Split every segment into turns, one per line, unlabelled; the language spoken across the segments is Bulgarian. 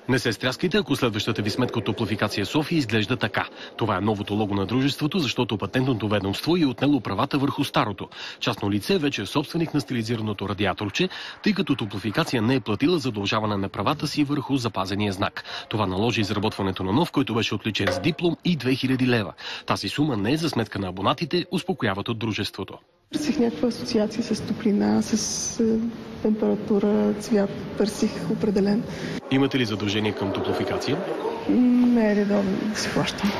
Не се стряскайте, ако следващата ви сметка от Топлофикация София изглежда така. Това е новото лого на дружеството, защото Патентното ведомство е отнело правата върху старото. Частно лице вече е собственик на стилизираното радиаторче, тъй като Топлофикация не е платила за удължаване на правата си върху запазения знак. Това наложи изработването на нов, който беше отличен с диплом и 2000 лева. Тази сума не е за сметка на абонатите, успокояват от дружеството.
Търсих някаква асоциация с топлина, с температура, цвят. Търсих определен.
Имате ли задължение към Топлофикация?
Не е редовно да си плащам.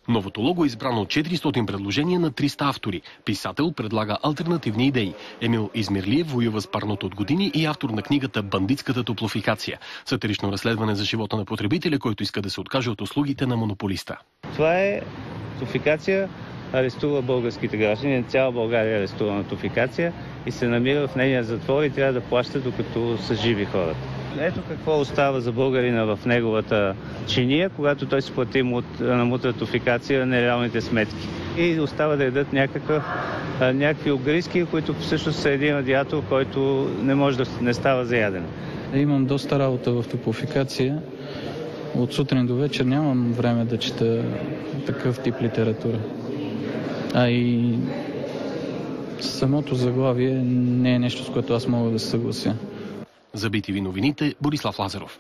Новото лого е избрано от 400 предложения на 300 автори. Писател предлага алтернативни идеи. Емил Измирлиев воюва с парното от години и автор на книгата «Бандитската топлофикация». Сатирично разследване за живота на потребителя, който иска да се откаже от услугите на монополиста.
Това е Топлофикация, арестува българските граждани. Цяла България е арестувана Топлофикация и се намира в нейния затвор и трябва да плаща, докато са живи хората. Ето какво остава за българина в неговата чиния, когато той си плати на Топлофикация нереалните сметки. И остава да ядат някакви огриски, които всъщност са един радиатор, който не може да не става за ядене.
Имам доста работа в Топлофикация. От сутрин до вечер нямам време да чета такъв тип литература. А и самото заглавие не е нещо, с което аз мога да се съглася.
За BTV новините, Борислав Лазаров.